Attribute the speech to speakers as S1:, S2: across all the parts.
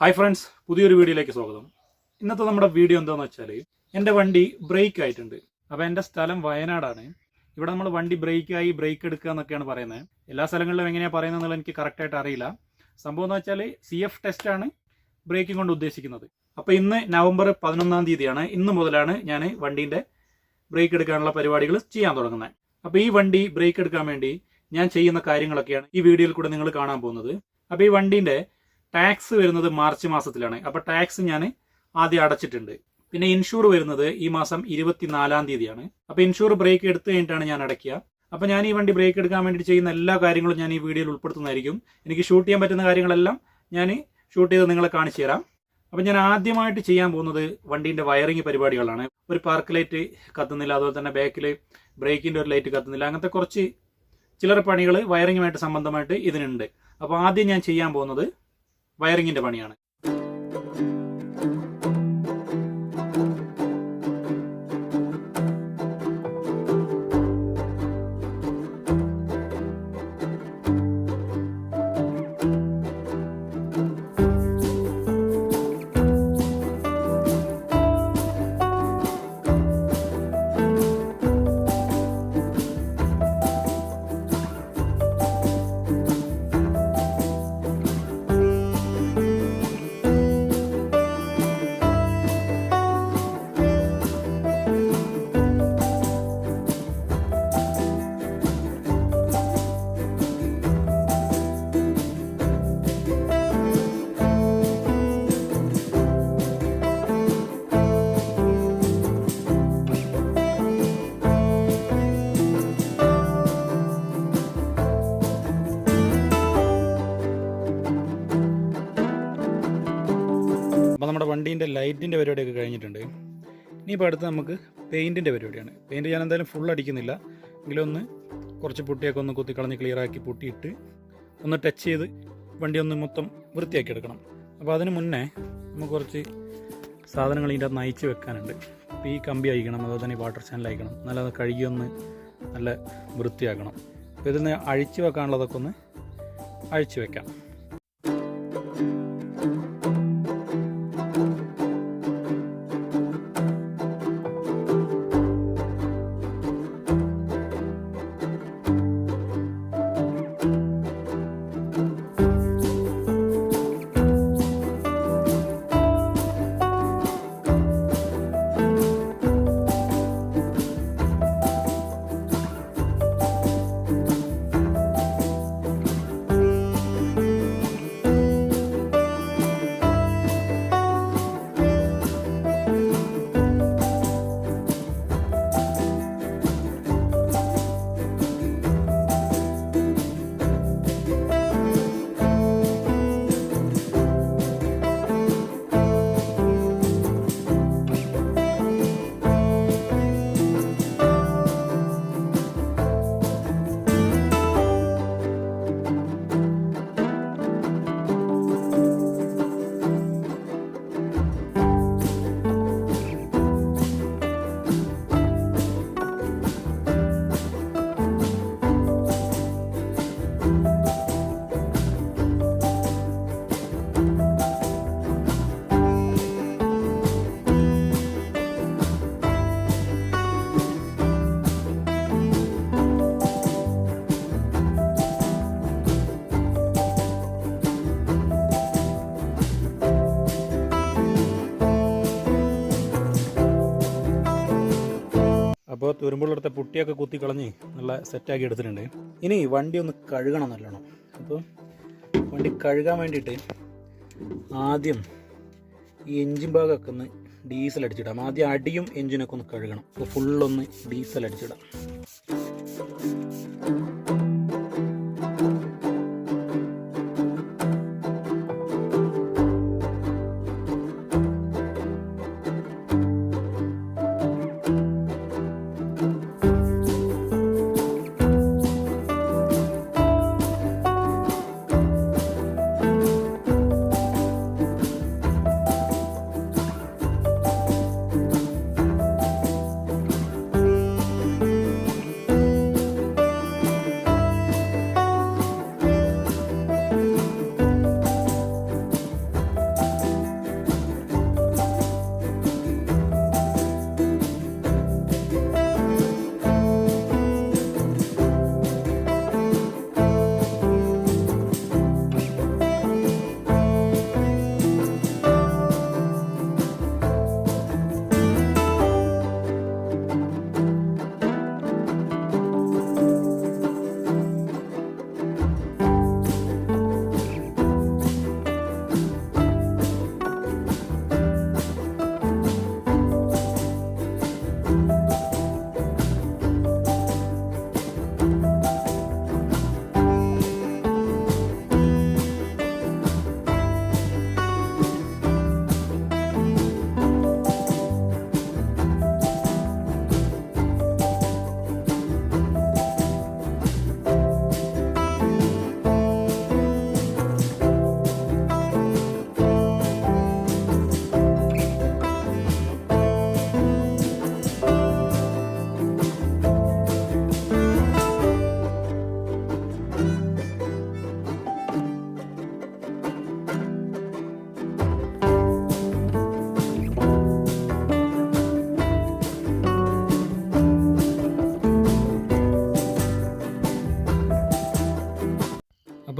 S1: Hi friends, പുതിയൊരു വീഡിയോയിലേക്ക് സ്വാഗതം. ഇന്നത്തെ നമ്മുടെ വീഡിയോ എന്താണെന്ന് വെച്ചാൽ എൻ്റെ വണ്ടി ബ്രേക്ക് ആയിട്ടുണ്ട്. അപ്പോൾ എൻ്റെ സ്ഥലം വയനാടാണ്. ഇവിടെ നമ്മൾ വണ്ടി ബ്രേക്കായി ബ്രേക്ക് എടുക്കുക എന്നൊക്കെയാണ് പറയുന്നത്. എല്ലാ സ്ഥലങ്ങളിലും എങ്ങനെയാണ് പറയുന്നത് എന്നുള്ളത് എനിക്ക് കറക്റ്റായിട്ട് അറിയില്ല. സംഭവം എന്ന് വെച്ചാൽ CF ടെസ്റ്റാണ് ബ്രേക്കിംഗ് കൊണ്ട് ഉദ്ദേശിക്കുന്നത്. അപ്പോൾ ഇന്ന് നവംബർ 11-ാം തീയതിയാണ്. ഇന്ന് മുതലാണ് ഞാൻ വണ്ടീൻ്റെ ബ്രേക്ക് എടുക്കാനുള്ള പരിപാടികൾ ചെയ്യാൻ തുടങ്ങുന്നത്. അപ്പോൾ ഈ വണ്ടി ബ്രേക്ക് എടുക്കാൻ വേണ്ടി ഞാൻ ചെയ്യുന്ന കാര്യങ്ങളൊക്കെയാണ് ഈ വീഡിയോയിൽ കൂടെ നിങ്ങൾ കാണാൻ പോകുന്നത്. അപ്പോൾ ഈ വണ്ടീൻ്റെ ടാക്സ് വരുന്നത് മാർച്ച് മാസത്തിലാണ്. അപ്പോൾ ടാക്സ് ഞാൻ ആദ്യം അടച്ചിട്ടുണ്ട്. പിന്നെ ഇൻഷൂർ വരുന്നത് ഈ മാസം 24-ാം തീയതിയാണ്. അപ്പോൾ ഇൻഷൂർ ബ്രേക്ക് എടുത്തു കഴിഞ്ഞിട്ടാണ് ഞാൻ അടയ്ക്കുക. അപ്പോൾ ഞാൻ ഈ വണ്ടി ബ്രേക്ക് എടുക്കാൻ വേണ്ടിയിട്ട് ചെയ്യുന്ന എല്ലാ കാര്യങ്ങളും ഞാൻ ഈ വീഡിയോയിൽ ഉൾപ്പെടുത്തുന്നതായിരിക്കും. എനിക്ക് ഷൂട്ട് ചെയ്യാൻ പറ്റുന്ന കാര്യങ്ങളെല്ലാം ഞാൻ ഷൂട്ട് ചെയ്ത് നിങ്ങളെ കാണിച്ചു തരാം. അപ്പോൾ ഞാൻ ആദ്യമായിട്ട് ചെയ്യാൻ പോകുന്നത് വണ്ടീൻ്റെ വയറിങ് പരിപാടികളാണ്. ഒരു പാർക്ക് ലൈറ്റ് കത്തുന്നില്ല, അതുപോലെ തന്നെ ബാക്കിൽ ബ്രേക്കിൻ്റെ ഒരു ലൈറ്റ് കത്തുന്നില്ല, അങ്ങനത്തെ കുറച്ച് ചില്ലറ പണികൾ വയറിങ്ങുമായിട്ട് സംബന്ധമായിട്ട് ഇതിനുണ്ട്. അപ്പോൾ ആദ്യം ഞാൻ ചെയ്യാൻ പോകുന്നത് വയറിങ്ങിൻ്റെ പണിയാണ്. അപ്പോൾ നമ്മുടെ വണ്ടീൻ്റെ ലൈറ്റിൻ്റെ പരിപാടിയൊക്കെ കഴിഞ്ഞിട്ടുണ്ട്. ഇനിയിപ്പോൾ അടുത്ത് നമുക്ക് പെയിൻറ്റിൻ്റെ പരിപാടിയാണ്. പെയിൻറ്റ് ഞാൻ എന്തായാലും ഫുൾ അടിക്കുന്നില്ല, എങ്കിലും ഒന്ന് കുറച്ച് പുട്ടിയൊക്കെ ഒന്ന് കുത്തിക്കളഞ്ഞ് ക്ലിയറാക്കി പുട്ടിയിട്ട് ഒന്ന് ടച്ച് ചെയ്ത് വണ്ടി ഒന്ന് മൊത്തം വൃത്തിയാക്കി എടുക്കണം. അപ്പോൾ അതിന് മുന്നേ നമുക്ക് കുറച്ച് സാധനങ്ങൾ ഇതിൻ്റെ അകത്ത് അയച്ച് വെക്കാനുണ്ട്. അപ്പോൾ ഈ കമ്പി അയക്കണം, അതുപോലെ തന്നെ ഈ വാട്ടർ ചാനൽ അയക്കണം, നല്ല കഴുകി ഒന്ന് നല്ല വൃത്തിയാക്കണം. അപ്പോൾ ഇതിൽ നിന്ന് അഴിച്ച് വെക്കാനുള്ളതൊക്കെ ഒന്ന് അഴിച്ച് വെക്കാം. അപ്പോൾ തുരുമ്പുള്ളടുത്ത പുട്ടിയൊക്കെ കുത്തി കളഞ്ഞ് നല്ല സെറ്റാക്കി എടുത്തിട്ടുണ്ട്. ഇനി വണ്ടി ഒന്ന് കഴുകണം നല്ലോണം. അപ്പോൾ വണ്ടി കഴുകാൻ വേണ്ടിയിട്ട് ആദ്യം ഈ എൻജിൻ ഭാഗമൊക്കെ ഒന്ന് ഡീസൽ അടിച്ചിടാം. ആദ്യം അടിയും എൻജിനൊക്കെ ഒന്ന് കഴുകണം. അപ്പോൾ ഫുള്ളൊന്ന് ഡീസൽ അടിച്ചിടാം.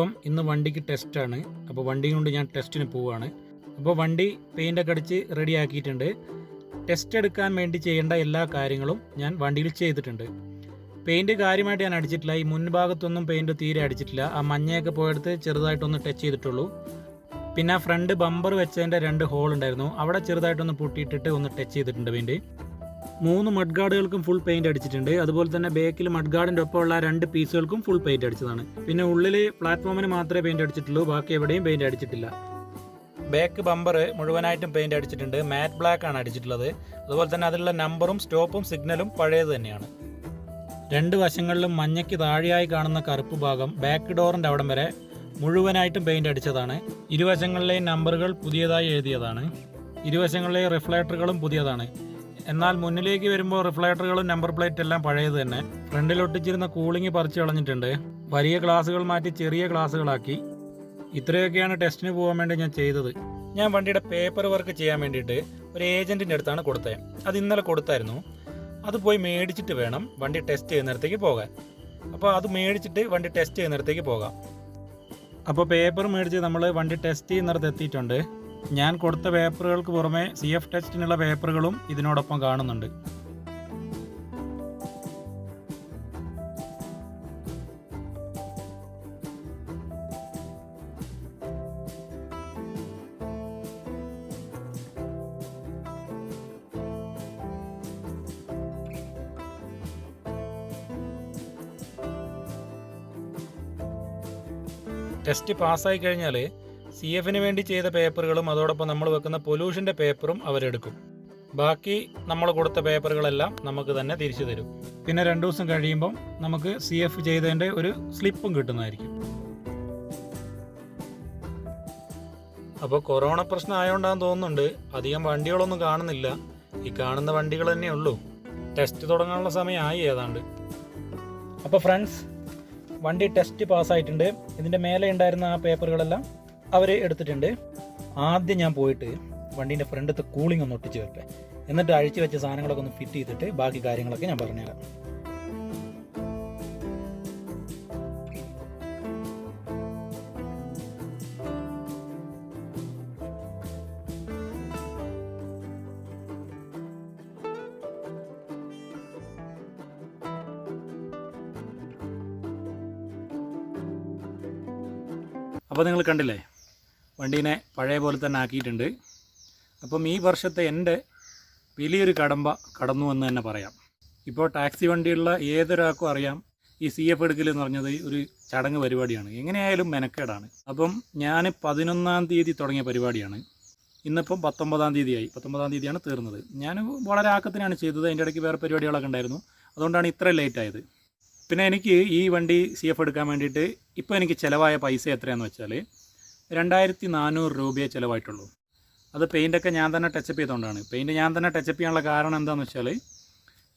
S1: അപ്പം ഇന്ന് വണ്ടിക്ക് ടെസ്റ്റാണ്. അപ്പോൾ വണ്ടിയും കൊണ്ട് ഞാൻ ടെസ്റ്റിന് പോവുകയാണ്. അപ്പോൾ വണ്ടി പെയിൻ്റൊക്കെ അടിച്ച് റെഡി ആക്കിയിട്ടുണ്ട്. ടെസ്റ്റ് എടുക്കാൻ വേണ്ടി ചെയ്യേണ്ട എല്ലാ കാര്യങ്ങളും ഞാൻ വണ്ടിയിൽ ചെയ്തിട്ടുണ്ട്. പെയിൻറ്റ് കാര്യമായിട്ട് ഞാൻ അടിച്ചിട്ടില്ല. ഈ മുൻഭാഗത്തൊന്നും പെയിൻറ്റ് തീരെ അടിച്ചിട്ടില്ല. ആ മഞ്ഞയൊക്കെ പോയെടുത്ത് ചെറുതായിട്ടൊന്ന് ടച്ച് ചെയ്തിട്ടുള്ളൂ. പിന്നെ ഫ്രണ്ട് ബമ്പർ വെച്ചതിൻ്റെ 2 ഹോൾ ഉണ്ടായിരുന്നു, അവിടെ ചെറുതായിട്ടൊന്ന് പൊട്ടിയിട്ടിട്ട് ഒന്ന് ടച്ച് ചെയ്തിട്ടുണ്ട് പെയിൻറ്റ്. 3 മഡ് ഗാർഡുകൾക്കും ഫുൾ പെയിൻറ്റ് അടിച്ചിട്ടുണ്ട്. അതുപോലെ തന്നെ ബാക്കിൽ മഡ് ഗാർഡിൻ്റെ ഒപ്പമുള്ള 2 പീസുകൾക്കും ഫുൾ പെയിൻറ്റ് അടിച്ചതാണ്. പിന്നെ ഉള്ളിൽ പ്ലാറ്റ്ഫോമിന് മാത്രമേ പെയിൻറ്റ് അടിച്ചിട്ടുള്ളൂ, ബാക്കി എവിടെയും പെയിൻറ്റ് അടിച്ചിട്ടില്ല. ബാക്ക് ബമ്പർ മുഴുവനായിട്ടും പെയിൻറ്റ് അടിച്ചിട്ടുണ്ട്. മാറ്റ് ബ്ലാക്ക് ആണ് അടിച്ചിട്ടുള്ളത്. അതുപോലെ തന്നെ അതിലുള്ള നമ്പറും സ്റ്റോപ്പും സിഗ്നലും പഴയത് തന്നെയാണ്. 2 വശങ്ങളിലും മഞ്ഞയ്ക്ക് താഴെയായി കാണുന്ന കറുപ്പ് ഭാഗം ബാക്ക് ഡോറിൻ്റെ അവിടം വരെ മുഴുവനായിട്ടും പെയിൻറ്റ് അടിച്ചതാണ്. ഇരുവശങ്ങളിലെയും നമ്പറുകൾ പുതിയതായി എഴുതിയതാണ്. ഇരുവശങ്ങളിലെയും റിഫ്ലക്ടറുകളും പുതിയതാണ്. എന്നാൽ മുന്നിലേക്ക് വരുമ്പോൾ റിഫ്ലക്ടറുകളും നമ്പർ പ്ലേറ്റ് എല്ലാം പഴയത് തന്നെ. ഫ്രണ്ടിൽ ഒട്ടിച്ചിരുന്ന കൂളിംഗ് പറിച്ചു കളഞ്ഞിട്ടുണ്ട്. വലിയ ഗ്ലാസുകൾ മാറ്റി ചെറിയ ഗ്ലാസുകളാക്കി. ഇത്രയൊക്കെയാണ് ടെസ്റ്റിന് പോകാൻ വേണ്ടി ഞാൻ ചെയ്തത്. ഞാൻ വണ്ടിയുടെ പേപ്പർ വർക്ക് ചെയ്യാൻ വേണ്ടിയിട്ട് ഒരു ഏജൻറ്റിൻ്റെ അടുത്താണ് കൊടുത്തത്. അത് ഇന്നലെ കൊടുത്തായിരുന്നു. അത് പോയി മേടിച്ചിട്ട് വേണം വണ്ടി ടെസ്റ്റ് ചെയ്യുന്നിടത്തേക്ക് പോകാൻ. അപ്പോൾ അത് മേടിച്ചിട്ട് വണ്ടി ടെസ്റ്റ് ചെയ്യുന്നിടത്തേക്ക് പോകാം. അപ്പോൾ പേപ്പർ മേടിച്ച് നമ്മൾ വണ്ടി ടെസ്റ്റ് ചെയ്യുന്നിടത്ത് എത്തിയിട്ടുണ്ട്. ഞാൻ കൊടുത്ത പേപ്പറുകൾക്ക് പുറമെ CF ടെസ്റ്റിനുള്ള പേപ്പറുകളും ഇതിനോടൊപ്പം കാണുന്നുണ്ട്. ടെസ്റ്റ് പാസ്സായി കഴിഞ്ഞാൽ CFന് വേണ്ടി ചെയ്ത പേപ്പറുകളും അതോടൊപ്പം നമ്മൾ വെക്കുന്ന പൊല്യൂഷൻ്റെ പേപ്പറും അവരെടുക്കും. ബാക്കി നമ്മൾ കൊടുത്ത പേപ്പറുകളെല്ലാം നമുക്ക് തന്നെ തിരിച്ചു തരും. പിന്നെ 2 ദിവസം കഴിയുമ്പം നമുക്ക് CF ചെയ്തതിൻ്റെ ഒരു സ്ലിപ്പും കിട്ടുന്നതായിരിക്കും. അപ്പോൾ കൊറോണ പ്രശ്നം ആയതുകൊണ്ടാണെന്ന് തോന്നുന്നുണ്ട് അധികം വണ്ടികളൊന്നും കാണുന്നില്ല. ഈ കാണുന്ന വണ്ടികൾ തന്നെ ഉള്ളൂ. ടെസ്റ്റ് തുടങ്ങാനുള്ള സമയമായി ഏതാണ്ട്. അപ്പോൾ ഫ്രണ്ട്സ്, വണ്ടി ടെസ്റ്റ് പാസ്സായിട്ടുണ്ട്. ഇതിൻ്റെ മേലെ ഉണ്ടായിരുന്ന ആ പേപ്പറുകളെല്ലാം അവർ എടുത്തിട്ടുണ്ട്. ആദ്യം ഞാൻ പോയിട്ട് വണ്ടീൻ്റെ ഫ്രണ്ടത്തെ കൂളിംഗ് ഒന്ന് ഒട്ടിച്ച് വെക്കട്ടെ. എന്നിട്ട് അഴിച്ചു വെച്ച സാധനങ്ങളൊക്കെ ഒന്ന് ഫിറ്റ് ചെയ്തിട്ട് ബാക്കി കാര്യങ്ങളൊക്കെ ഞാൻ പറഞ്ഞുതരാം. അപ്പോൾ നിങ്ങൾ കണ്ടില്ലേ, വണ്ടീനെ പഴയ പോലെ തന്നെ ആക്കിയിട്ടുണ്ട്. അപ്പം ഈ വർഷത്തെ എൻ്റെ വലിയൊരു കടമ്പ കടന്നു എന്ന് തന്നെ പറയാം. ഇപ്പോൾ ടാക്സി വണ്ടിയുള്ള ഏതൊരാൾക്കും അറിയാം ഈ CF എടുക്കൽ എന്ന് പറഞ്ഞത് ഒരു ചടങ്ങ് പരിപാടിയാണ്. എങ്ങനെയായാലും മെനക്കേടാണ്. അപ്പം ഞാൻ 11-ാം തീയതി തുടങ്ങിയ പരിപാടിയാണ്. ഇന്നിപ്പം 19-ാം തീയതിയായി. 19-ാം തീയതിയാണ് തീർന്നത്. ഞാൻ വളരെ ആക്കത്തിനാണ് ചെയ്തത്. അതിൻ്റെ ഇടയ്ക്ക് വേറെ പരിപാടികളൊക്കെ ഉണ്ടായിരുന്നു. അതുകൊണ്ടാണ് ഇത്ര ലേറ്റ് ആയത്. പിന്നെ എനിക്ക് ഈ വണ്ടി CF എടുക്കാൻ വേണ്ടിയിട്ട് ഇപ്പോൾ എനിക്ക് ചിലവായ പൈസ എത്രയാണെന്ന് വെച്ചാൽ 2400 രൂപയെ ചിലവായിട്ടുള്ളൂ. അത് പെയിൻ്റൊക്കെ ഞാൻ തന്നെ ടച്ചപ്പ് ചെയ്തുകൊണ്ടാണ്. പെയിൻറ്റ് ഞാൻ തന്നെ ടച്ചപ്പ് ചെയ്യാനുള്ള കാരണം എന്താണെന്ന് വെച്ചാൽ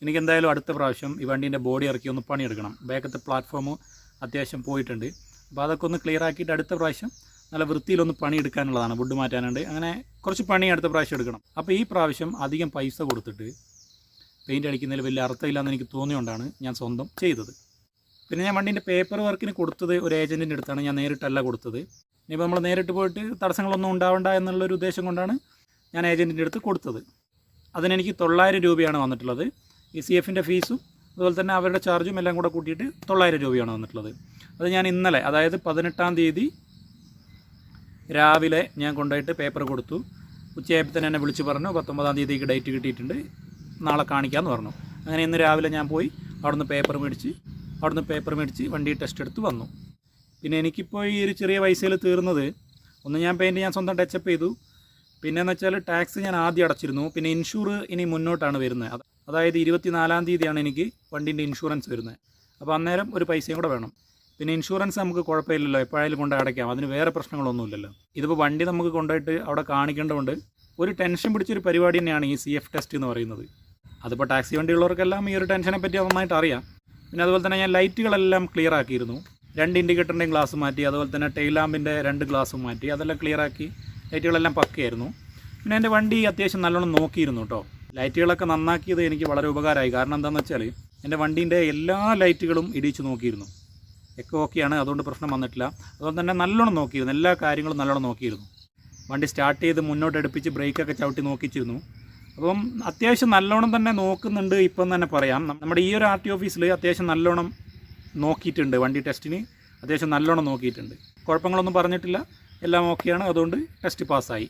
S1: എനിക്ക് എന്തായാലും അടുത്ത പ്രാവശ്യം ഈ വണ്ടീൻ്റെ ബോഡി ഇറക്കി ഒന്ന് പണിയെടുക്കണം. ബാക്കത്തെ പ്ലാറ്റ്ഫോം അത്യാവശ്യം പോയിട്ടുണ്ട്. അപ്പോൾ അതൊക്കെ ഒന്ന് ക്ലിയർ ആക്കിയിട്ട് അടുത്ത പ്രാവശ്യം നല്ല വൃത്തിയിലൊന്ന് പണിയെടുക്കാനുള്ളതാണ്. വുഡ് മാറ്റാനുണ്ട്. അങ്ങനെ കുറച്ച് പണി അടുത്ത പ്രാവശ്യം എടുക്കണം. അപ്പോൾ ഈ പ്രാവശ്യം അധികം പൈസ കൊടുത്തിട്ട് പെയിൻറ്റ് അടിക്കുന്നതിൽ വലിയ അർത്ഥമില്ലാന്ന് എനിക്ക് തോന്നിയുകൊണ്ടാണ് ഞാൻ സ്വന്തം ചെയ്തത്. പിന്നെ ഞാൻ വണ്ടീൻ്റെ പേപ്പർ വർക്കിന് കൊടുത്തത് ഒരു ഏജൻറ്റിൻ്റെ അടുത്താണ്. ഞാൻ നേരിട്ടല്ല കൊടുത്തത്. ഇനിയിപ്പോൾ നമ്മൾ നേരിട്ട് പോയിട്ട് തടസ്സങ്ങളൊന്നും ഉണ്ടാവണ്ട എന്നുള്ളൊരു ഉദ്ദേശം കൊണ്ടാണ് ഞാൻ ഏജൻറ്റിൻ്റെ അടുത്ത് കൊടുത്തത്. അതിനെനിക്ക് 900 രൂപയാണ് വന്നിട്ടുള്ളത്. ഈ CFൻ്റെ ഫീസും അതുപോലെ തന്നെ അവരുടെ ചാർജും എല്ലാം കൂടെ കൂട്ടിയിട്ട് 900 രൂപയാണ് വന്നിട്ടുള്ളത്. അത് ഞാൻ ഇന്നലെ, അതായത് 18-ാം തീയതി രാവിലെ ഞാൻ കൊണ്ടുപോയിട്ട് പേപ്പർ കൊടുത്തു. ഉച്ചയായപ്പോൾ തന്നെ എന്നെ വിളിച്ച് പറഞ്ഞു 19-ാം തീയതിക്ക് ഡേറ്റ് കിട്ടിയിട്ടുണ്ട്, നാളെ കാണിക്കാമെന്ന് പറഞ്ഞു. അങ്ങനെ ഇന്ന് രാവിലെ ഞാൻ പോയി അവിടുന്ന് പേപ്പർ മേടിച്ച് വണ്ടി ടെസ്റ്റ് എടുത്ത് വന്നു. പിന്നെ എനിക്കിപ്പോൾ ഈ ഒരു ചെറിയ പൈസയിൽ തീർന്നത്, ഒന്ന് ഞാൻ പെയിൻറ്റ് ഞാൻ സ്വന്തം ടച്ചപ്പ് ചെയ്തു. പിന്നെയെന്ന് വെച്ചാൽ ടാക്സ് ഞാൻ ആദ്യം അടച്ചിരുന്നു. പിന്നെ ഇൻഷൂർ ഇനി മുന്നോട്ടാണ് വരുന്നത്. അതായത് 24-ാം തീയതിയാണ് എനിക്ക് വണ്ടീൻ്റെ ഇൻഷുറൻസ് വരുന്നത്. അപ്പോൾ അന്നേരം ഒരു പൈസയും കൂടെ വേണം. പിന്നെ ഇൻഷുറൻസ് നമുക്ക് കുഴപ്പമില്ലല്ലോ, എപ്പോഴായാലും കൊണ്ട് അടയ്ക്കാം. അതിന് വേറെ പ്രശ്നങ്ങളൊന്നുമില്ലല്ലോ. ഇതിപ്പോൾ വണ്ടി നമുക്ക് കൊണ്ടുപോയിട്ട് അവിടെ കാണിക്കേണ്ടതുകൊണ്ട് ഒരു ടെൻഷൻ പിടിച്ചൊരു പരിപാടി തന്നെയാണ് ഈ CF ടെസ്റ്റ് എന്ന് പറയുന്നത്. അതിപ്പോൾ ടാക്സി വണ്ടിയുള്ളവർക്കെല്ലാം ഈ ഒരു ടെൻഷനെ പറ്റി നന്നായിട്ട് അറിയാം. പിന്നെ അതുപോലെ തന്നെ ഞാൻ ലൈറ്റുകളെല്ലാം ക്ലിയർ ആക്കിയിരുന്നു. 2 ഇൻഡിക്കേറ്ററിൻ്റെയും ഗ്ലാസ് മാറ്റി, അതുപോലെ തന്നെ ടെയിൽ ലാമ്പിൻ്റെ 2 ഗ്ലാസും മാറ്റി. അതെല്ലാം ക്ലിയർ ആക്കി. ലൈറ്റുകളെല്ലാം പക്കയായിരുന്നു. പിന്നെ എൻ്റെ വണ്ടി അത്യാവശ്യം നല്ലോണം നോക്കിയിരുന്നു കേട്ടോ. ലൈറ്റുകളൊക്കെ നന്നാക്കിയത് എനിക്ക് വളരെ ഉപകാരമായി. കാരണം എന്താണെന്ന് വെച്ചാൽ എൻ്റെ വണ്ടീൻ്റെ എല്ലാ ലൈറ്റുകളും ഇടിച്ച് നോക്കിയിരുന്നു. ഒക്കെ ഓക്കെയാണ്, അതുകൊണ്ട് പ്രശ്നം വന്നിട്ടില്ല. അതുകൊണ്ട് തന്നെ നല്ലോണം നോക്കിയിരുന്നു, എല്ലാ കാര്യങ്ങളും നല്ലോണം നോക്കിയിരുന്നു. വണ്ടി സ്റ്റാർട്ട് ചെയ്ത് മുന്നോട്ട് അടുപ്പിച്ച് ബ്രേക്കൊക്കെ ചവിട്ടി നോക്കിച്ചിരുന്നു. അപ്പം അത്യാവശ്യം നല്ലോണം തന്നെ നോക്കുന്നുണ്ട് ഇപ്പം തന്നെ പറയാം. നമ്മുടെ ഈ ഒരു RT ഓഫീസിൽ അത്യാവശ്യം നല്ലോണം നോക്കിയിട്ടുണ്ട്, വണ്ടി ടെസ്റ്റിന് അത്യാവശ്യം നല്ലോണം നോക്കിയിട്ടുണ്ട്. കുഴപ്പങ്ങളൊന്നും പറഞ്ഞിട്ടില്ല, എല്ലാം ഓക്കെയാണ്. അതുകൊണ്ട് ടെസ്റ്റ് പാസ്സായി.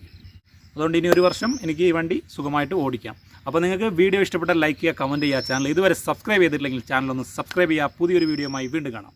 S1: അതുകൊണ്ട് ഇനി 1 വർഷം എനിക്ക് ഈ വണ്ടി സുഖമായിട്ട് ഓടിക്കാം. അപ്പോൾ നിങ്ങൾക്ക് വീഡിയോ ഇഷ്ടപ്പെട്ടാൽ ലൈക്ക് ചെയ്യുക, കമൻറ്റ് ചെയ്യുക. ചാനൽ ഇതുവരെ സബ്സ്ക്രൈബ് ചെയ്തിട്ടില്ലെങ്കിൽ ചാനൽ ഒന്ന് സബ്സ്ക്രൈബ് ചെയ്യുക. പുതിയൊരു വീഡിയോയുമായി വീണ്ടും കാണാം.